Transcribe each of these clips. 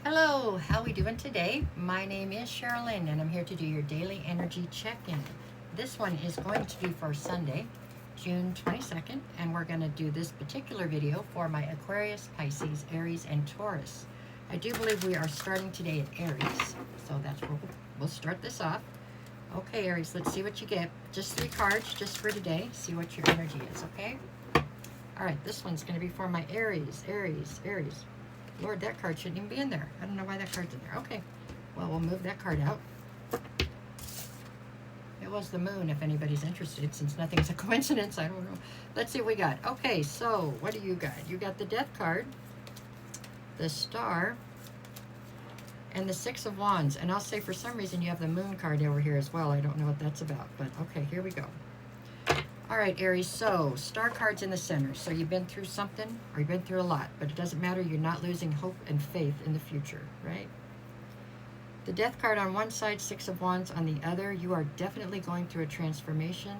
Hello, how we doing today? My name is Sherilyn and I'm here to do your daily energy check-in. This one is going to be for Sunday, June 22nd, and we're going to do this particular video for my Aquarius, Pisces, Aries, and Taurus. I do believe we are starting today at Aries, so that's where we'll start this off. Okay, Aries, let's see what you get. Just 3 cards just for today. See what your energy is, okay? All right, this one's going to be for my Aries. Lord, that card shouldn't even be in there. I don't know why that card's in there. Okay, well, we'll move that card out. It was the moon, if anybody's interested, since nothing's a coincidence. I don't know. Let's see what we got. Okay, so what do you got? You got the Death card, the Star, and the Six of Wands. And I'll say for some reason you have the Moon card over here as well. I don't know what that's about, but okay, here we go. All right, Aries, so Star card's in the center. So you've been through something, or you've been through a lot, but it doesn't matter. You're not losing hope and faith in the future, right? The Death card on one side, Six of Wands on the other. You are definitely going through a transformation.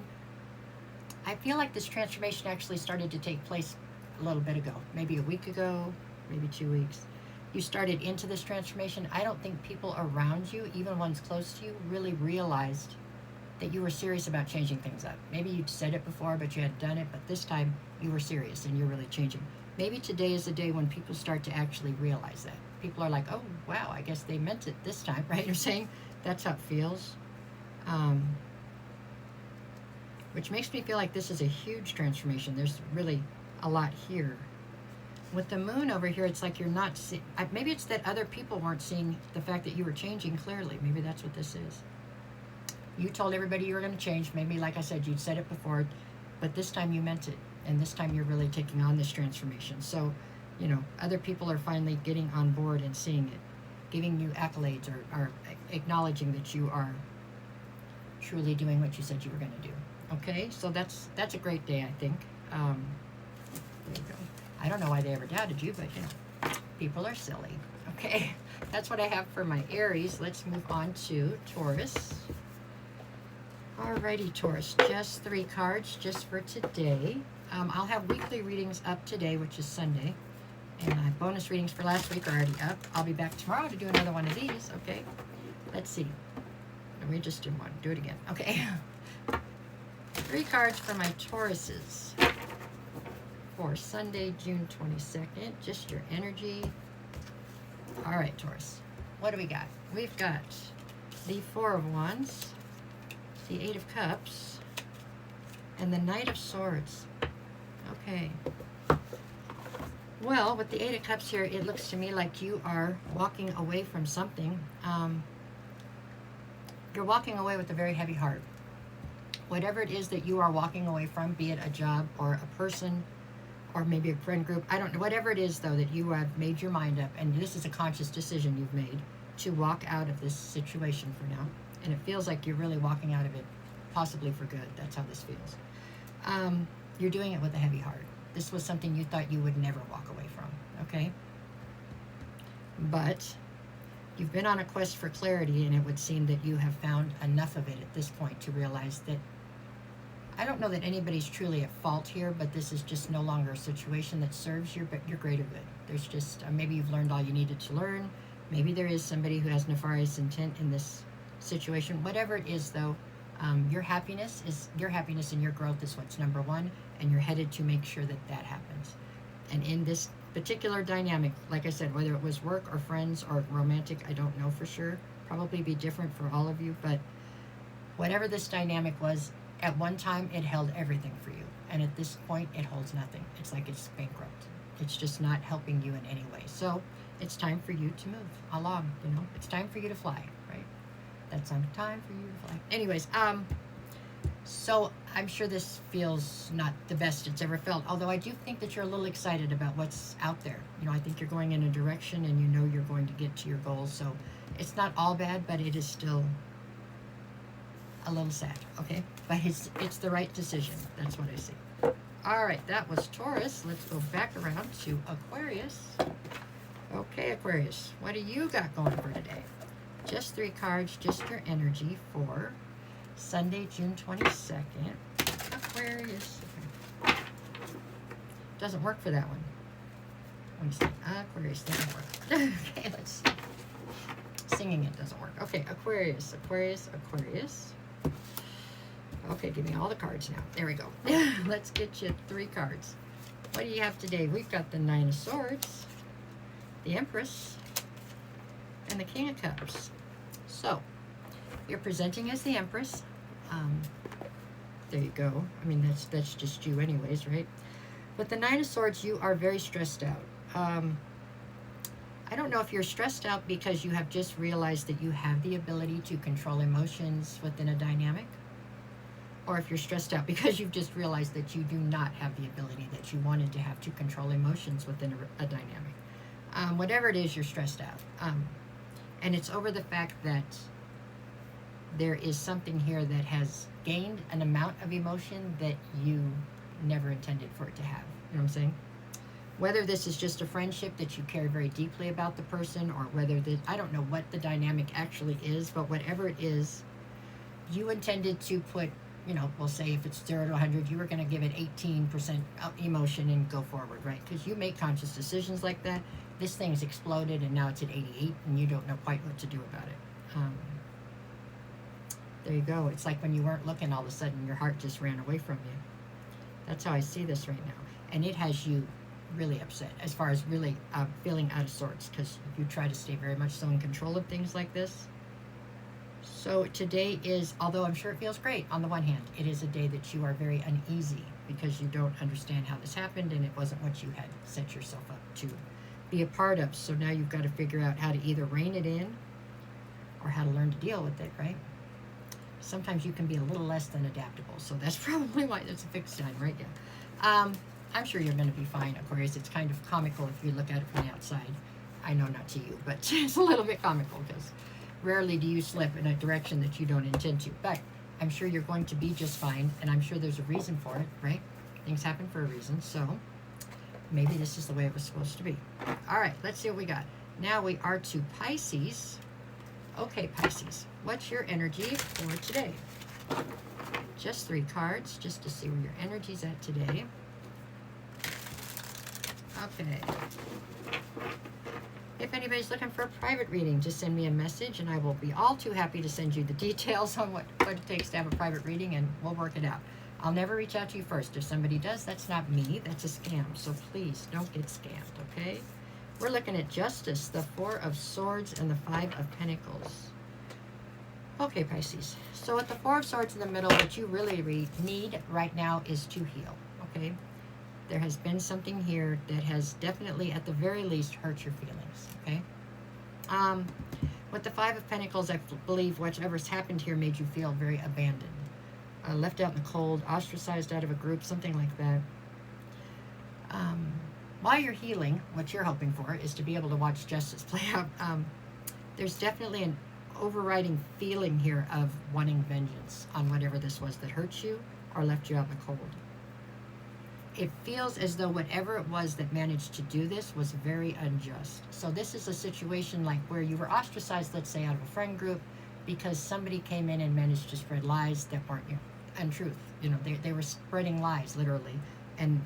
I feel like this transformation actually started to take place a little bit ago, maybe a week ago, maybe 2 weeks. You started into this transformation. I don't think people around you, even ones close to you, really realized that you were serious about changing things up. Maybe you'd said it before, but you hadn't done it, but this time you were serious and you're really changing. Maybe today is the day when people start to actually realize that. People are like, oh, wow, I guess they meant it this time, right? You're saying that's how it feels. Which makes me feel like this is a huge transformation. There's really a lot here. With the moon over here, it's like you're not seeing, maybe it's that other people weren't seeing the fact that you were changing clearly. Maybe that's what this is. You told everybody you were going to change. Maybe, like I said, you'd said it before, but this time you meant it. And this time you're really taking on this transformation. So, you know, other people are finally getting on board and seeing it, giving you accolades or acknowledging that you are truly doing what you said you were going to do. Okay, so that's a great day, I think. There you go. I don't know why they ever doubted you, but, you know, people are silly. Okay, that's what I have for my Aries. Let's move on to Taurus. Alrighty, Taurus, just 3 cards just for today. I'll have weekly readings up today, which is Sunday. And my bonus readings for last week are already up. I'll be back tomorrow to do another one of these, okay? Let's see. We just did one. Do it again. Okay. 3 cards for my Tauruses for Sunday, June 22nd. Just your energy. All right, Taurus. What do we got? We've got the 4 of Wands, the 8 of Cups, and the Knight of Swords. Okay. Well, with the 8 of Cups here, it looks to me like you are walking away from something. You're walking away with a very heavy heart. Whatever it is that you are walking away from, be it a job or a person or maybe a friend group, I don't know, whatever it is, though, that you have made your mind up, and this is a conscious decision you've made to walk out of this situation for now. And it feels like you're really walking out of it, possibly for good. That's how this feels. You're doing it with a heavy heart. This was something you thought you would never walk away from, okay? But you've been on a quest for clarity, and it would seem that you have found enough of it at this point to realize that, I don't know that anybody's truly at fault here, but this is just no longer a situation that serves your greater good. There's just, maybe you've learned all you needed to learn. Maybe there is somebody who has nefarious intent in this situation. Whatever it is, though, your happiness and your growth is what's number one, and you're headed to make sure that that happens. And in this particular dynamic, like I said, whether it was work or friends or romantic, I don't know for sure. Probably be different for all of you, but whatever this dynamic was, at one time it held everything for you, and at this point it holds nothing. It's like it's bankrupt. It's just not helping you in any way. So it's time for you to move along, you know. It's time for you to fly, right? That's time for you to fly. Anyways, so I'm sure this feels not the best it's ever felt, although I do think that you're a little excited about what's out there. You know, I think you're going in a direction, and you know you're going to get to your goals. So it's not all bad, but it is still a little sad, okay? But it's the right decision. That's what I see. All right, that was Taurus. Let's go back around to Aquarius. Okay, Aquarius, what do you got going for today? Just 3 cards, just your energy for Sunday, June 22nd. Aquarius. Okay. Doesn't work for that one. Let me see. Aquarius doesn't work. Okay, let's see. singing it doesn't work. Okay, Aquarius, Aquarius, Aquarius. Okay, give me all the cards now. There we go. Let's get you 3 cards. What do you have today? We've got the Nine of Swords, the Empress, and the King of Cups. So, you're presenting as the Empress. There you go. I mean, that's just you anyways, right? With the Nine of Swords, you are very stressed out. I don't know if you're stressed out because you have just realized that you have the ability to control emotions within a dynamic, or if you're stressed out because you've just realized that you do not have the ability that you wanted to have to control emotions within a dynamic. Whatever it is, you're stressed out. And it's over the fact that there is something here that has gained an amount of emotion that you never intended for it to have. You know what I'm saying? Whether this is just a friendship that you care very deeply about the person, or whether I don't know what the dynamic actually is, but whatever it is, you intended to put, you know, we'll say if it's 0 to 100, you were going to give it 18% emotion and go forward, right? Because you make conscious decisions like that. This thing's exploded and now it's at 88 and you don't know quite what to do about it. There you go. It's like when you weren't looking, all of a sudden your heart just ran away from you. That's how I see this right now. And it has you really upset as far as really feeling out of sorts, because you try to stay very much so in control of things like this. So today is, although I'm sure it feels great on the one hand, it is a day that you are very uneasy because you don't understand how this happened and it wasn't what you had set yourself up to be a part of. So now you've got to figure out how to either rein it in or how to learn to deal with it, right? Sometimes you can be a little less than adaptable, so that's probably why it's a fixed sign, right? Yeah. I'm sure you're going to be fine, Aquarius. It's kind of comical if you look at it from the outside. I know not to you, but it's a little bit comical because rarely do you slip in a direction that you don't intend to. But I'm sure you're going to be just fine, and I'm sure there's a reason for it, right? Things happen for a reason, so maybe this is the way it was supposed to be. All right, let's see what we got. Now we are to Pisces. Okay, Pisces, what's your energy for today? Just 3 cards, just to see where your energy's at today. Okay. If anybody's looking for a private reading, just send me a message and I will be all too happy to send you the details on what it takes to have a private reading, and we'll work it out. I'll never reach out to you first. If somebody does, that's not me. That's a scam. So please don't get scammed, okay? We're looking at Justice, the 4 of Swords, and the 5 of Pentacles. Okay, Pisces. So with the 4 of Swords in the middle, what you really need right now is to heal, okay? There has been something here that has definitely, at the very least, hurt your feelings, okay? With the 5 of Pentacles, I believe whatever's happened here made you feel very abandoned. Left out in the cold, ostracized out of a group, something like that. While you're healing, what you're hoping for is to be able to watch justice play out. There's definitely an overriding feeling here of wanting vengeance on whatever this was that hurt you or left you out in the cold. It feels as though whatever it was that managed to do this was very unjust. So this is a situation like where you were ostracized, let's say, out of a friend group because somebody came in and managed to spread lies that weren't untruth. You know, they were spreading lies, literally. And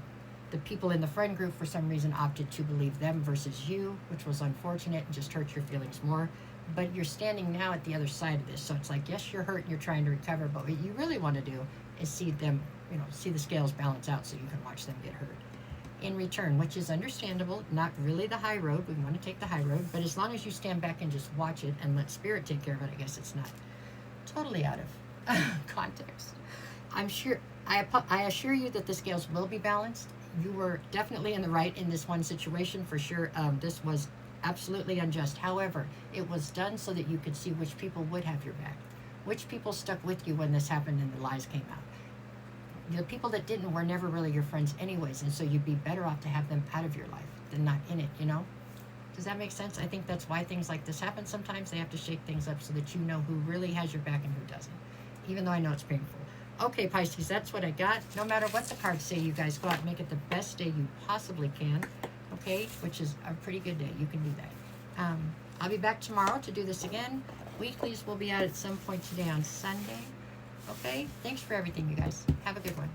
the people in the friend group, for some reason, opted to believe them versus you, which was unfortunate and just hurt your feelings more. But you're standing now at the other side of this. So it's like, yes, you're hurt and you're trying to recover, but what you really want to do is see them, you know, see the scales balance out so you can watch them get hurt. In return, which is understandable, not really the high road. We want to take the high road, but as long as you stand back and just watch it and let spirit take care of it, I guess it's not totally out of context. I'm sure, I assure you that the scales will be balanced. You were definitely in the right in this one situation, for sure. This was absolutely unjust. However, it was done so that you could see which people would have your back, which people stuck with you when this happened and the lies came out. The people that didn't were never really your friends anyways, and so you'd be better off to have them out of your life than not in it, you know? Does that make sense? I think that's why things like this happen sometimes. They have to shake things up so that you know who really has your back and who doesn't, even though I know it's painful. Okay, Pisces, that's what I got. No matter what the cards say, you guys go out and make it the best day you possibly can, okay? Which is a pretty good day. You can do that. I'll be back tomorrow to do this again. Weeklies will be out at some point today on Sunday. Okay? Thanks for everything, you guys. Have a good one.